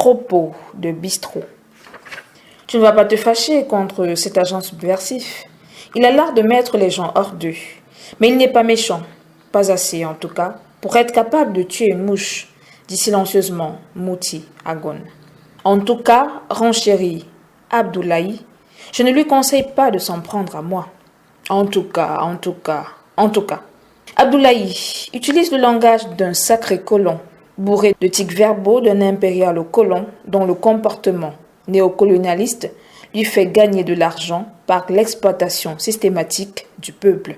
Propos de bistrot. Tu ne vas pas te fâcher contre cet agent subversif. Il a l'art de mettre les gens hors d'eux. Mais il n'est pas méchant, pas assez en tout cas, pour être capable de tuer une mouche, dit silencieusement Mouti Agon. En tout cas, renchérit Abdoulaye, je ne lui conseille pas de s'en prendre à moi. En tout cas. Abdoulaye utilise le langage d'un sacré colon, bourré de tics verbaux d'un impérial colon dont le comportement néocolonialiste lui fait gagner de l'argent par l'exploitation systématique du peuple.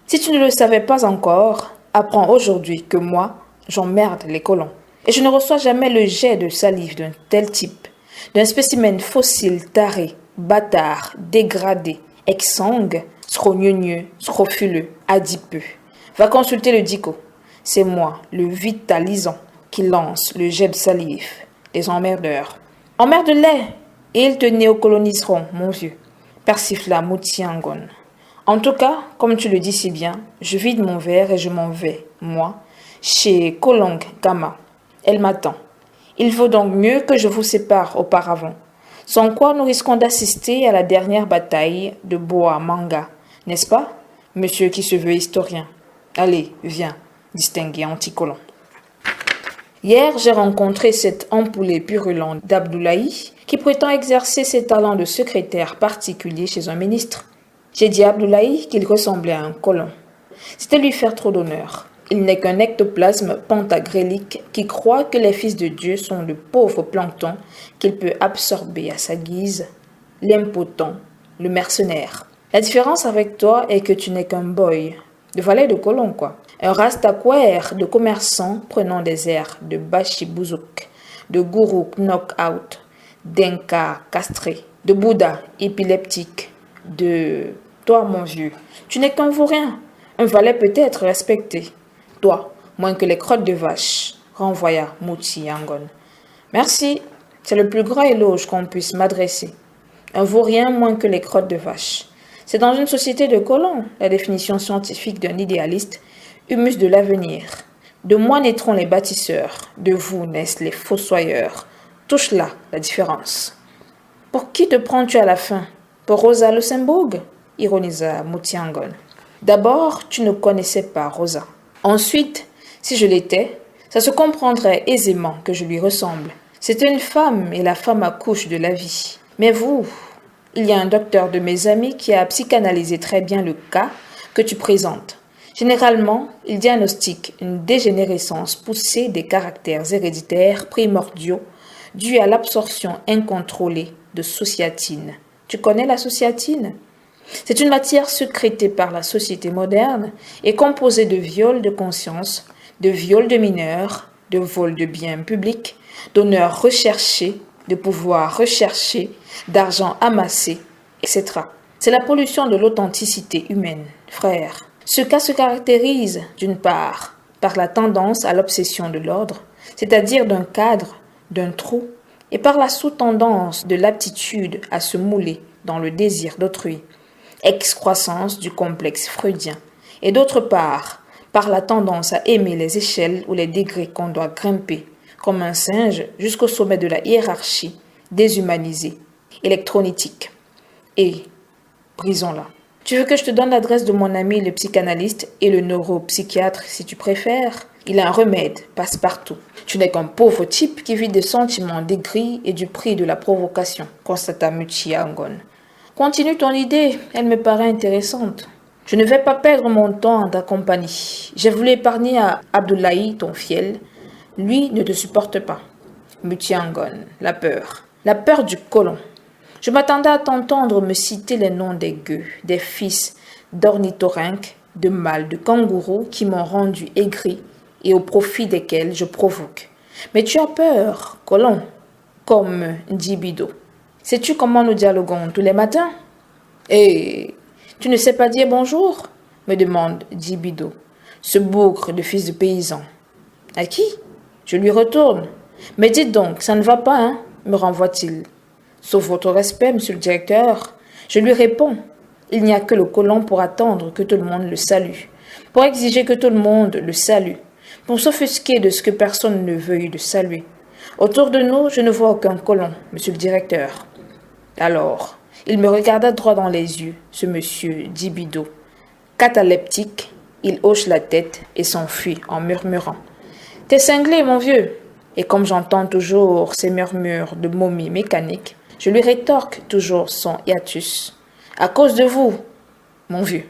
Si tu ne le savais pas encore, apprends aujourd'hui que moi, j'emmerde les colons. Et je ne reçois jamais le jet de salive d'un tel type, d'un spécimen fossile taré, bâtard, dégradé, exsangue, scrogneux, scrofuleux, adipeux. Va consulter le dico. C'est moi, le vitalisant, qui lance le jet de salive. Les emmerdeurs. Emmerde-les, et ils te néocoloniseront, mon vieux. Persifla Moutiangon. En tout cas, comme tu le dis si bien, je vide mon verre et je m'en vais, moi, chez Kolong Gama. Elle m'attend. Il vaut donc mieux que je vous sépare auparavant. Sans quoi nous risquons d'assister à la dernière bataille de Boa Manga, n'est-ce pas, monsieur qui se veut historien? Allez, viens, distingué anticolon. Hier, j'ai rencontré cet empoulé purulent d'Abdoulaye qui prétend exercer ses talents de secrétaire particulier chez un ministre. J'ai dit à Abdoulaye qu'il ressemblait à un colon. C'était lui faire trop d'honneur. Il n'est qu'un ectoplasme pentagrélique qui croit que les fils de Dieu sont de pauvres planctons qu'il peut absorber à sa guise, l'impotent, le mercenaire. La différence avec toi est que tu n'es qu'un boy, de valet de colon quoi. Un rastaquaire de commerçants prenant des airs de bachibouzouk, de gourou knock-out, d'inca castré, de bouddha épileptique, de... Toi, mon vieux, tu n'es qu'un vaurien, un valet peut-être respecté. Toi, moins que les crottes de vache, renvoya Mouti Yangon. Merci, c'est le plus grand éloge qu'on puisse m'adresser. Un vaurien moins que les crottes de vache. C'est dans une société de colons, la définition scientifique d'un idéaliste, humus de l'avenir. De moi naîtront les bâtisseurs, de vous naissent les fossoyeurs. Touche là la différence. Pour qui te prends-tu à la fin? Pour Rosa Luxembourg? Ironisa Moutiangon. D'abord, tu ne connaissais pas Rosa. Ensuite, si je l'étais, ça se comprendrait aisément que je lui ressemble. C'est une femme et la femme accouche de la vie. Mais vous, il y a un docteur de mes amis qui a psychanalysé très bien le cas que tu présentes. Généralement, il diagnostique une dégénérescence poussée des caractères héréditaires primordiaux dus à l'absorption incontrôlée de sociatine. Tu connais la sociatine? C'est une matière sécrétée par la société moderne et composée de viols de conscience, de viols de mineurs, de vols de biens publics, d'honneurs recherchés, de pouvoirs recherchés, d'argent amassé, etc. C'est la pollution de l'authenticité humaine, frère. Ce cas se caractérise, d'une part, par la tendance à l'obsession de l'ordre, c'est-à-dire d'un cadre, d'un trou, et par la sous-tendance de l'aptitude à se mouler dans le désir d'autrui, excroissance du complexe freudien, et d'autre part, par la tendance à aimer les échelles ou les degrés qu'on doit grimper, comme un singe jusqu'au sommet de la hiérarchie, déshumanisée, électronitique. Et, brisons-la. Tu veux que je te donne l'adresse de mon ami le psychanalyste et le neuropsychiatre si tu préfères? Il a un remède, passe-partout. Tu n'es qu'un pauvre type qui vit des sentiments d'aigri et du prix de la provocation, constata Moutiangon. Continue ton idée, elle me paraît intéressante. Je ne vais pas perdre mon temps en ta compagnie. J'ai voulu épargner à Abdoulaye, ton fiel. Lui ne te supporte pas. Moutiangon, la peur du colon. Je m'attendais à t'entendre me citer les noms des gueux, des fils d'ornithorynques, de mâles, de kangourous qui m'ont rendu aigri et au profit desquels je provoque. Mais tu as peur, colon, comme Djibido. Sais-tu comment nous dialoguons tous les matins? Et tu ne sais pas dire bonjour? Me demande Djibido, ce bougre de fils de paysan. À qui? Je lui retourne. Mais dites donc, ça ne va pas, hein? Me renvoie-t-il. Sauf votre respect, monsieur le directeur. Je lui réponds. Il n'y a que le colon pour attendre que tout le monde le salue, pour exiger que tout le monde le salue, pour s'offusquer de ce que personne ne veuille le saluer. Autour de nous, je ne vois aucun colon, monsieur le directeur. Alors, il me regarda droit dans les yeux, ce monsieur Dibido. Cataleptique, il hoche la tête et s'enfuit en murmurant. « T'es cinglé, mon vieux !» Et comme j'entends toujours ces murmures de momie mécanique, je lui rétorque toujours son hiatus. « À cause de vous, mon vieux. »